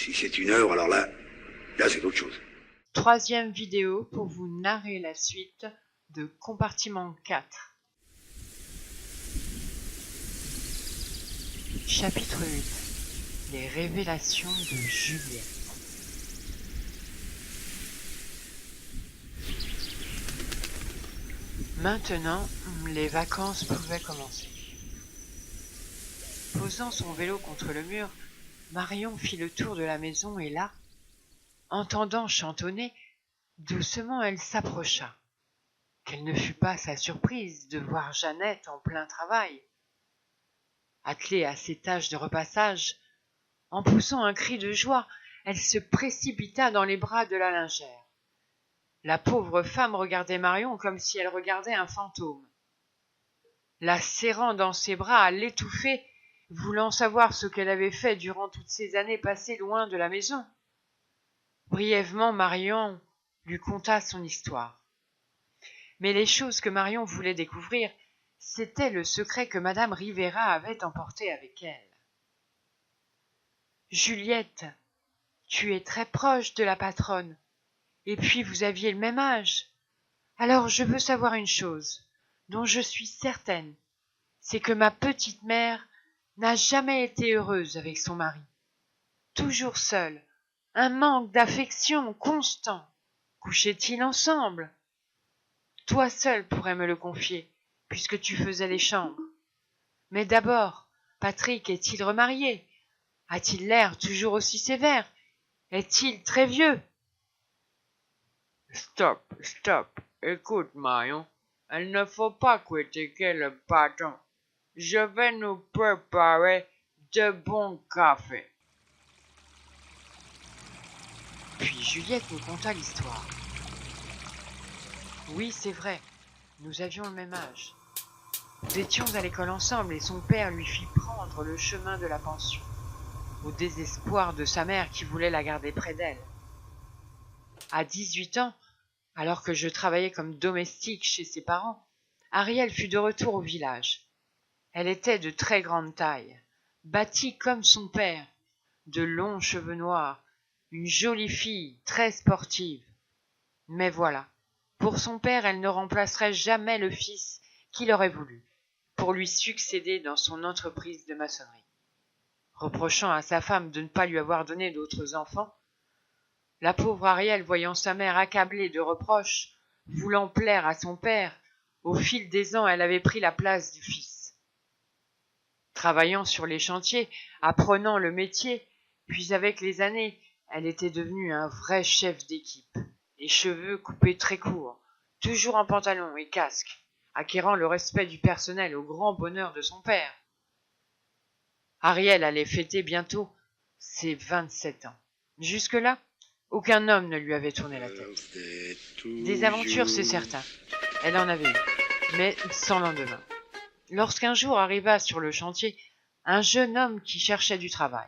Si c'est une œuvre, alors là c'est autre chose. Troisième vidéo pour vous narrer la suite de Compartiment 4. Chapitre 8. Les révélations de Juliette. Maintenant, les vacances pouvaient commencer. Posant son vélo contre le mur, Marion fit le tour de la maison et là, entendant chantonner, doucement elle s'approcha. Quelle ne fut pas sa surprise de voir Jeannette en plein travail. Attelée à ses tâches de repassage, en poussant un cri de joie, elle se précipita dans les bras de la lingère. La pauvre femme regardait Marion comme si elle regardait un fantôme. La serrant dans ses bras, l'étouffait, voulant savoir ce qu'elle avait fait durant toutes ces années passées loin de la maison. Brièvement, Marion lui conta son histoire. Mais les choses que Marion voulait découvrir, c'était le secret que Madame Rivera avait emporté avec elle. « Juliette, tu es très proche de la patronne, et puis vous aviez le même âge. Alors je veux savoir une chose, dont je suis certaine, c'est que ma petite mère n'a jamais été heureuse avec son mari. Toujours seule, un manque d'affection constant. Couchaient-ils ensemble? Toi seul pourrais me le confier, puisque tu faisais les chambres. Mais d'abord, Patrick est-il remarié? A-t-il l'air toujours aussi sévère? Est-il très vieux? Stop. Écoute, Marion, il ne faut pas critiquer le patron. Je vais nous préparer de bons cafés. Puis Juliette nous conta l'histoire. Oui, c'est vrai, nous avions le même âge. Nous étions à l'école ensemble et son père lui fit prendre le chemin de la pension, au désespoir de sa mère qui voulait la garder près d'elle. À 18 ans, alors que je travaillais comme domestique chez ses parents, Ariel fut de retour au village. Elle était de très grande taille, bâtie comme son père, de longs cheveux noirs, une jolie fille, très sportive. Mais voilà, pour son père, elle ne remplacerait jamais le fils qu'il aurait voulu, pour lui succéder dans son entreprise de maçonnerie. Reprochant à sa femme de ne pas lui avoir donné d'autres enfants, la pauvre Ariel, voyant sa mère accablée de reproches, voulant plaire à son père, au fil des ans, elle avait pris la place du fils. Travaillant sur les chantiers, apprenant le métier, puis avec les années, elle était devenue un vrai chef d'équipe, les cheveux coupés très courts, toujours en pantalon et casque, acquérant le respect du personnel au grand bonheur de son père. Ariel allait fêter bientôt ses 27 ans. Jusque-là, aucun homme ne lui avait tourné la tête. Des aventures, c'est certain. Elle en avait eu, mais sans lendemain. Lorsqu'un jour arriva sur le chantier un jeune homme qui cherchait du travail.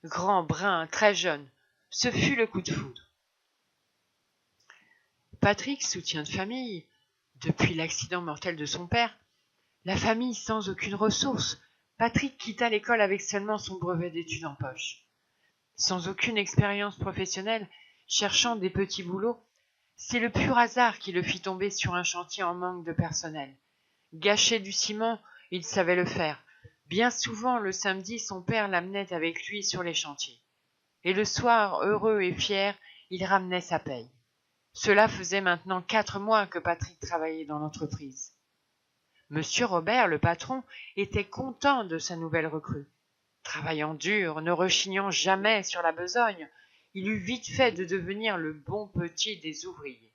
Grand, brun, très jeune, ce fut le coup de foudre. Patrick, soutien de famille, depuis l'accident mortel de son père, la famille sans aucune ressource, Patrick quitta l'école avec seulement son brevet d'études en poche. Sans aucune expérience professionnelle, cherchant des petits boulots, c'est le pur hasard qui le fit tomber sur un chantier en manque de personnel. Gâcher du ciment, il savait le faire. Bien souvent, le samedi, son père l'amenait avec lui sur les chantiers. Et le soir, heureux et fier, il ramenait sa paye. Cela faisait maintenant 4 mois que Patrick travaillait dans l'entreprise. Monsieur Robert, le patron, était content de sa nouvelle recrue. Travaillant dur, ne rechignant jamais sur la besogne, il eut vite fait de devenir le bon petit des ouvriers.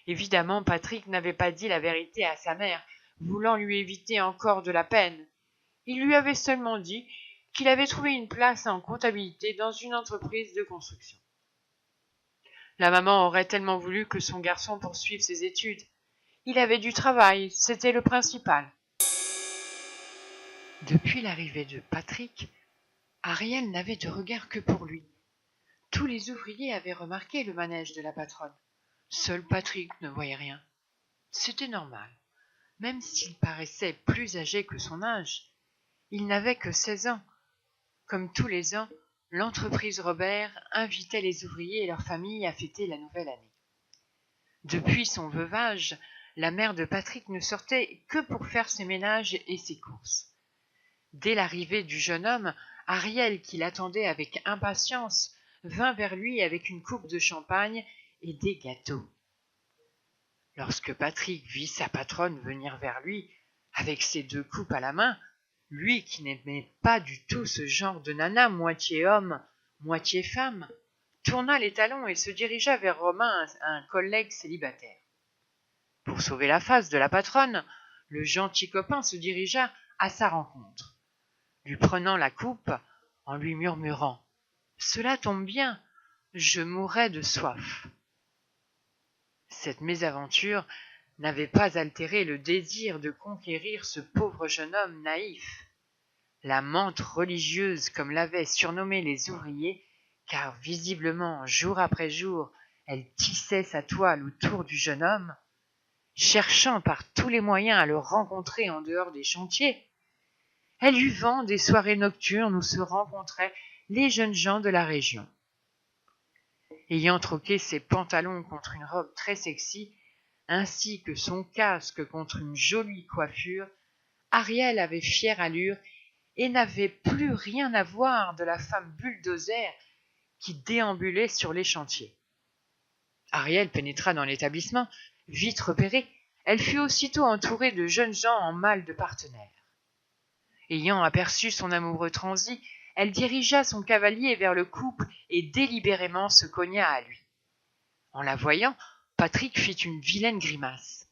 Évidemment, Patrick n'avait pas dit la vérité à sa mère, voulant lui éviter encore de la peine. Il lui avait seulement dit qu'il avait trouvé une place en comptabilité dans une entreprise de construction. La maman aurait tellement voulu que son garçon poursuive ses études. Il avait du travail, c'était le principal. Depuis l'arrivée de Patrick, Ariel n'avait de regard que pour lui. Tous les ouvriers avaient remarqué le manège de la patronne. Seul Patrick ne voyait rien. C'était normal. Même s'il paraissait plus âgé que son âge, il n'avait que 16 ans. Comme tous les ans, l'entreprise Robert invitait les ouvriers et leurs familles à fêter la nouvelle année. Depuis son veuvage, la mère de Patrick ne sortait que pour faire ses ménages et ses courses. Dès l'arrivée du jeune homme, Ariel, qui l'attendait avec impatience, vint vers lui avec une coupe de champagne et des gâteaux. Lorsque Patrick vit sa patronne venir vers lui, avec ses 2 coupes à la main, lui qui n'aimait pas du tout ce genre de nana moitié homme, moitié femme, tourna les talons et se dirigea vers Romain, un collègue célibataire. Pour sauver la face de la patronne, le gentil copain se dirigea à sa rencontre, lui prenant la coupe en lui murmurant « Cela tombe bien, je mourrais de soif ». Cette mésaventure n'avait pas altéré le désir de conquérir ce pauvre jeune homme naïf. La menthe religieuse, comme l'avaient surnommée les ouvriers, car visiblement, jour après jour, elle tissait sa toile autour du jeune homme, cherchant par tous les moyens à le rencontrer en dehors des chantiers, elle eut vent des soirées nocturnes où se rencontraient les jeunes gens de la région. Ayant troqué ses pantalons contre une robe très sexy, ainsi que son casque contre une jolie coiffure, Ariel avait fière allure et n'avait plus rien à voir de la femme bulldozer qui déambulait sur les chantiers. Ariel pénétra dans l'établissement, vite repérée, elle fut aussitôt entourée de jeunes gens en mal de partenaires. Ayant aperçu son amoureux transi, elle dirigea son cavalier vers le couple et délibérément se cogna à lui. En la voyant, Patrick fit une vilaine grimace.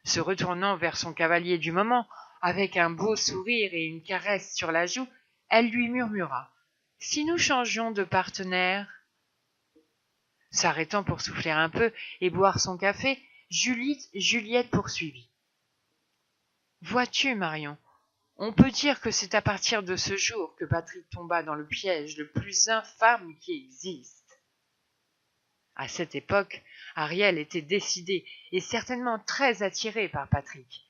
Se retournant vers son cavalier du moment, avec un beau sourire et une caresse sur la joue, elle lui murmura « Si nous changions de partenaire ?» S'arrêtant pour souffler un peu et boire son café, Juliette poursuivit. « Vois-tu, Marion, on peut dire que c'est à partir de ce jour que Patrick tomba dans le piège le plus infâme qui existe. » À cette époque, Ariel était décidée et certainement très attirée par Patrick.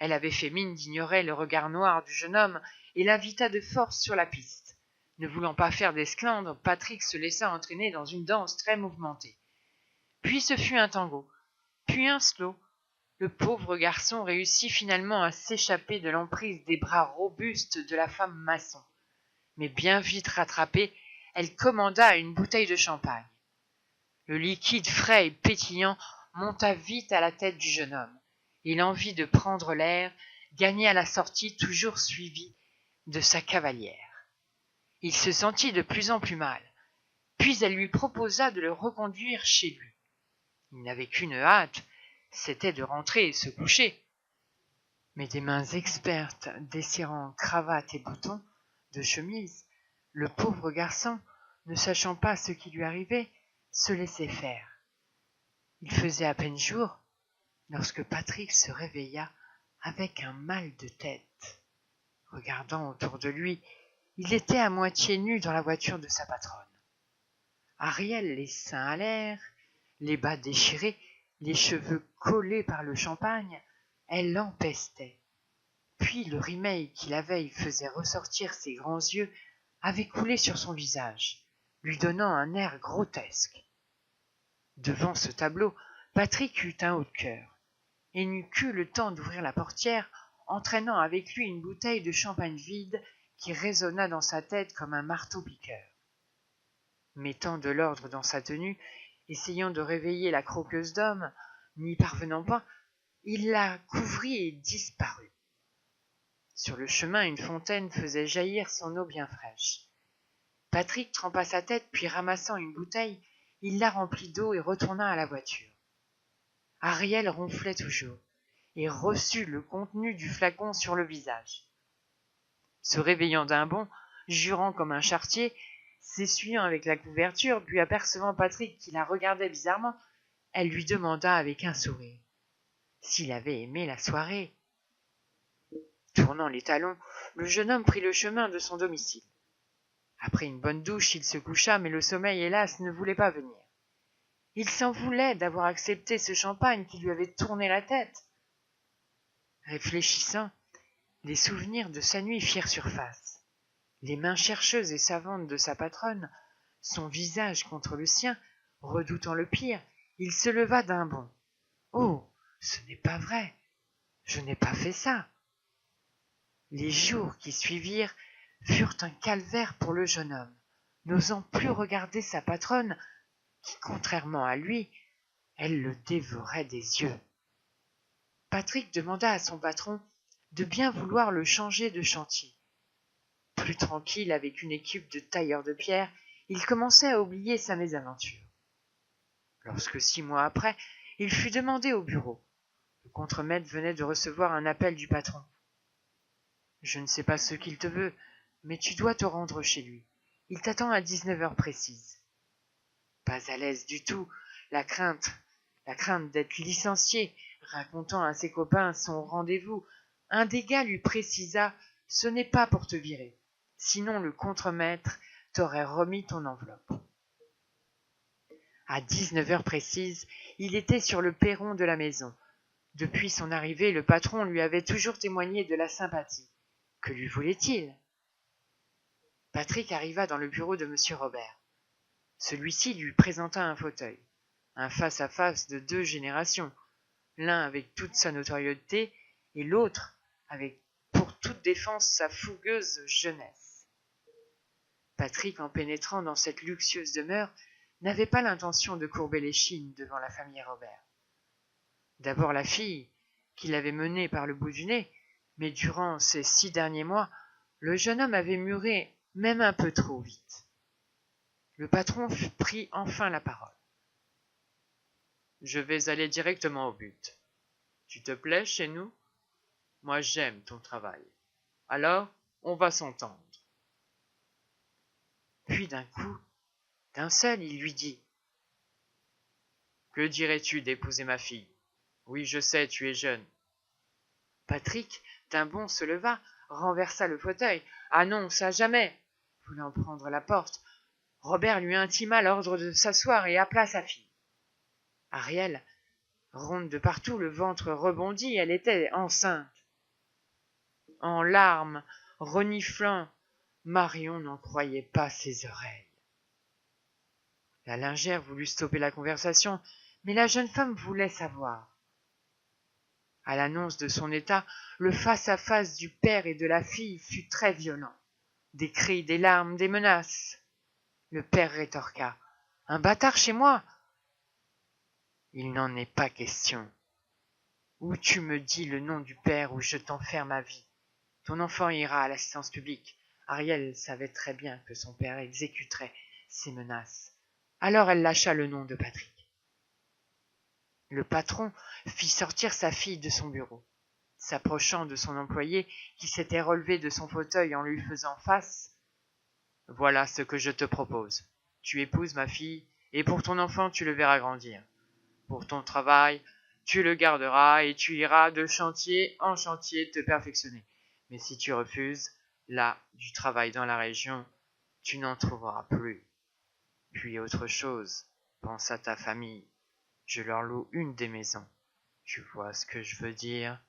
Elle avait fait mine d'ignorer le regard noir du jeune homme et l'invita de force sur la piste. Ne voulant pas faire d'esclandre, Patrick se laissa entraîner dans une danse très mouvementée. Puis ce fut un tango, puis un slow. Le pauvre garçon réussit finalement à s'échapper de l'emprise des bras robustes de la femme maçon. Mais bien vite rattrapée, elle commanda une bouteille de champagne. Le liquide frais et pétillant monta vite à la tête du jeune homme. Et l'envie de prendre l'air gagna la sortie toujours suivie de sa cavalière. Il se sentit de plus en plus mal, puis elle lui proposa de le reconduire chez lui. Il n'avait qu'une hâte, c'était de rentrer et se coucher. Mais des mains expertes desserrant cravate et boutons de chemise, le pauvre garçon, ne sachant pas ce qui lui arrivait, se laissait faire. Il faisait à peine jour lorsque Patrick se réveilla avec un mal de tête. Regardant autour de lui, il était à moitié nu dans la voiture de sa patronne. Ariel, les seins à l'air, les bas déchirés, les cheveux collés par le champagne, elle l'empestait. Puis le rimel qui la veille faisait ressortir ses grands yeux avait coulé sur son visage, lui donnant un air grotesque. Devant ce tableau, Patrick eut un haut de cœur, et n'eut que le temps d'ouvrir la portière, entraînant avec lui une bouteille de champagne vide qui résonna dans sa tête comme un marteau-piqueur. Mettant de l'ordre dans sa tenue, essayant de réveiller la croqueuse d'homme, n'y parvenant pas, il la couvrit et disparut. Sur le chemin, une fontaine faisait jaillir son eau bien fraîche. Patrick trempa sa tête, puis ramassant une bouteille, il la remplit d'eau et retourna à la voiture. Ariel ronflait toujours, et reçut le contenu du flacon sur le visage. Se réveillant d'un bond, jurant comme un charretier, s'essuyant avec la couverture, puis apercevant Patrick qui la regardait bizarrement, elle lui demanda avec un sourire s'il avait aimé la soirée. Tournant les talons, le jeune homme prit le chemin de son domicile. Après une bonne douche, il se coucha, mais le sommeil, hélas, ne voulait pas venir. Il s'en voulait d'avoir accepté ce champagne qui lui avait tourné la tête. Réfléchissant, les souvenirs de sa nuit firent surface. Les mains chercheuses et savantes de sa patronne, son visage contre le sien, redoutant le pire, il se leva d'un bond. « Oh, ce n'est pas vrai, je n'ai pas fait ça. » Les jours qui suivirent furent un calvaire pour le jeune homme, n'osant plus regarder sa patronne, qui, contrairement à lui, elle le dévorait des yeux. Patrick demanda à son patron de bien vouloir le changer de chantier. Plus tranquille avec une équipe de tailleurs de pierre, il commençait à oublier sa mésaventure. Lorsque 6 mois après, il fut demandé au bureau. Le contremaître venait de recevoir un appel du patron. « Je ne sais pas ce qu'il te veut, mais tu dois te rendre chez lui. Il t'attend à 19 heures précises. » Pas à l'aise du tout, la crainte d'être licencié, racontant à ses copains son rendez-vous, un des gars lui précisa « Ce n'est pas pour te virer, sinon le contremaître t'aurait remis ton enveloppe. » À 19 heures précises, il était sur le perron de la maison. Depuis son arrivée, le patron lui avait toujours témoigné de la sympathie. Que lui voulait-il ? Patrick arriva dans le bureau de M. Robert. Celui-ci lui présenta un fauteuil, un face-à-face de 2 générations, l'un avec toute sa notoriété et l'autre avec pour toute défense sa fougueuse jeunesse. Patrick, en pénétrant dans cette luxueuse demeure, n'avait pas l'intention de courber l'échine devant la famille Robert. D'abord la fille, qui l'avait mené par le bout du nez, mais durant ces 6 derniers mois, le jeune homme avait mûri même un peu trop vite. Le patron prit enfin la parole. « Je vais aller directement au but. Tu te plais chez nous ? Moi j'aime ton travail. Alors, on va s'entendre. » Puis d'un coup, d'un seul, il lui dit « Que dirais-tu d'épouser ma fille ? Oui, je sais, tu es jeune. » Patrick, d'un bond, se leva, renversa le fauteuil. « Ah non, ça jamais !» Voulant prendre la porte, Robert lui intima l'ordre de s'asseoir et appela sa fille. Ariel, ronde de partout, le ventre rebondi, elle était enceinte. En larmes, reniflant, Marion n'en croyait pas ses oreilles. La lingère voulut stopper la conversation, mais la jeune femme voulait savoir. À l'annonce de son état, le face-à-face du père et de la fille fut très violent. Des cris, des larmes, des menaces. Le père rétorqua. « Un bâtard chez moi !»« Il n'en est pas question. Ou tu me dis le nom du père ou je t'enferme à vie. Ton enfant ira à l'assistance publique. » Ariel savait très bien que son père exécuterait ses menaces. Alors elle lâcha le nom de Patrick. Le patron fit sortir sa fille de son bureau. S'approchant de son employé, qui s'était relevé de son fauteuil en lui faisant face, « Voilà ce que je te propose. Tu épouses ma fille, et pour ton enfant, tu le verras grandir. Pour ton travail, tu le garderas, et tu iras de chantier en chantier te perfectionner. Mais si tu refuses, là, du travail dans la région, tu n'en trouveras plus. Puis autre chose, pense à ta famille. Je leur loue une des maisons. Tu vois ce que je veux dire ?»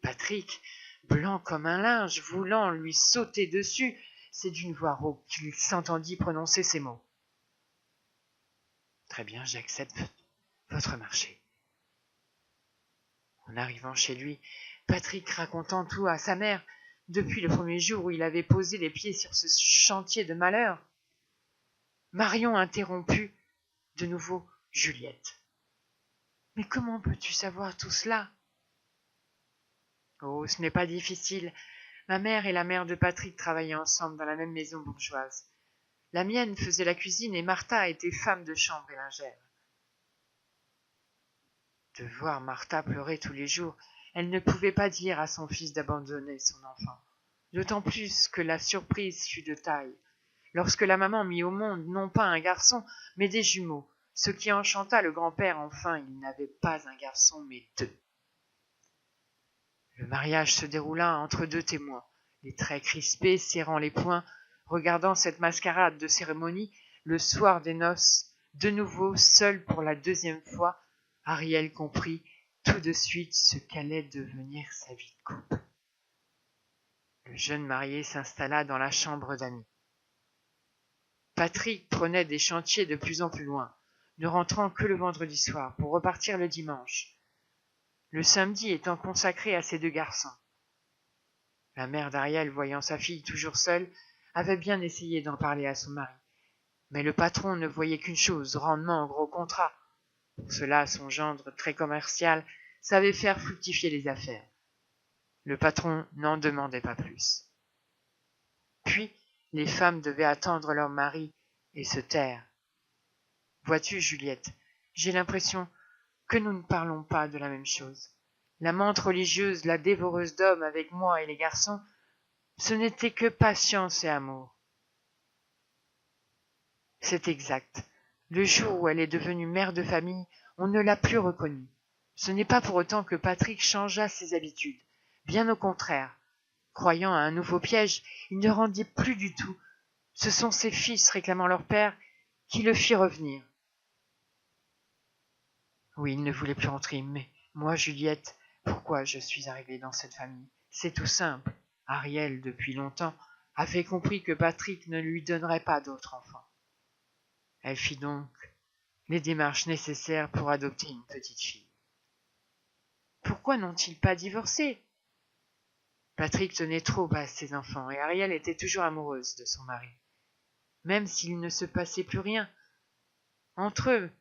Patrick, blanc comme un linge, voulant lui sauter dessus, c'est d'une voix rauque qu'il s'entendit prononcer ces mots. « Très bien, j'accepte votre marché. » En arrivant chez lui, Patrick racontant tout à sa mère, depuis le premier jour où il avait posé les pieds sur ce chantier de malheur, Marion interromput de nouveau Juliette. « Mais comment peux-tu savoir tout cela ?»« Oh, ce n'est pas difficile. Ma mère et la mère de Patrick travaillaient ensemble dans la même maison bourgeoise. La mienne faisait la cuisine et Martha était femme de chambre et lingère. De voir Martha pleurer tous les jours, elle ne pouvait pas dire à son fils d'abandonner son enfant. D'autant plus que la surprise fut de taille, lorsque la maman mit au monde non pas un garçon, mais des jumeaux, ce qui enchanta le grand-père. Enfin, il n'avait pas un garçon, mais 2. Le mariage se déroula entre 2 témoins, les traits crispés, serrant les poings, regardant cette mascarade de cérémonie. Le soir des noces, de nouveau seul pour la 2e fois, Ariel comprit tout de suite ce qu'allait devenir sa vie de couple. Le jeune marié s'installa dans la chambre d'amis. Patrick prenait des chantiers de plus en plus loin, ne rentrant que le vendredi soir pour repartir le dimanche, le samedi étant consacré à ses 2 garçons. La mère d'Ariel, voyant sa fille toujours seule, avait bien essayé d'en parler à son mari. Mais le patron ne voyait qu'une chose, rendement en gros contrat. Pour cela, son gendre, très commercial, savait faire fructifier les affaires. Le patron n'en demandait pas plus. Puis, les femmes devaient attendre leur mari et se taire. Vois-tu, Juliette, j'ai l'impression que nous ne parlons pas de la même chose. L'amante religieuse, la dévoreuse d'hommes avec moi et les garçons, ce n'était que patience et amour. C'est exact. Le jour où elle est devenue mère de famille, on ne l'a plus reconnue. Ce n'est pas pour autant que Patrick changea ses habitudes. Bien au contraire. Croyant à un nouveau piège, il ne rendit plus du tout. Ce sont ses fils réclamant leur père qui le fit revenir. Oui, il ne voulait plus rentrer, mais moi, Juliette, pourquoi je suis arrivée dans cette famille? C'est tout simple. Ariel, depuis longtemps, avait compris que Patrick ne lui donnerait pas d'autre enfant. Elle fit donc les démarches nécessaires pour adopter une petite fille. Pourquoi n'ont-ils pas divorcé? Patrick tenait trop à ses enfants et Ariel était toujours amoureuse de son mari. Même s'il ne se passait plus rien entre eux.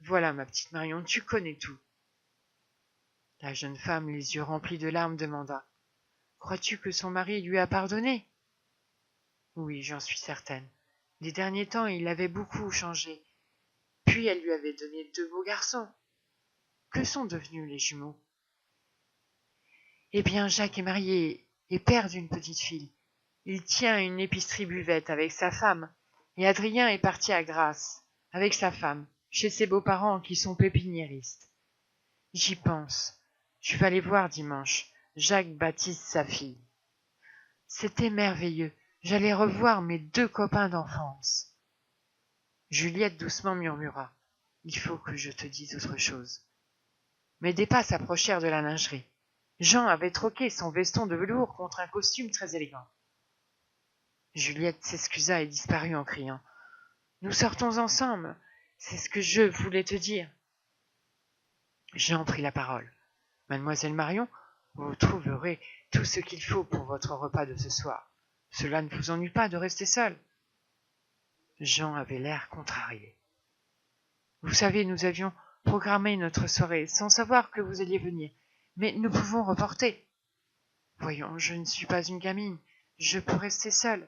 Voilà, ma petite Marion, tu connais tout. La jeune femme, les yeux remplis de larmes, demanda: Crois-tu que son mari lui a pardonné? Oui, j'en suis certaine. Les derniers temps, il avait beaucoup changé. Puis elle lui avait donné 2 beaux garçons. Que sont devenus les jumeaux? Eh bien, Jacques est marié et père d'une petite fille. Il tient une épicerie buvette avec sa femme, et Adrien est parti à Grasse, avec sa femme, chez ses beaux-parents qui sont pépiniéristes. J'y pense. Je vais aller voir dimanche. Jacques baptise sa fille. C'était merveilleux. J'allais revoir mes 2 copains d'enfance. Juliette doucement murmura: Il faut que je te dise autre chose. Mes des pas s'approchèrent de la lingerie. Jean avait troqué son veston de velours contre un costume très élégant. Juliette s'excusa et disparut en criant: Nous sortons ensemble, c'est ce que je voulais te dire. Jean prit la parole. Mademoiselle Marion, vous trouverez tout ce qu'il faut pour votre repas de ce soir. Cela ne vous ennuie pas de rester seul? Jean avait l'air contrarié. Vous savez, nous avions programmé notre soirée sans savoir que vous alliez venir, mais nous pouvons reporter. Voyons, je ne suis pas une gamine, je peux rester seule.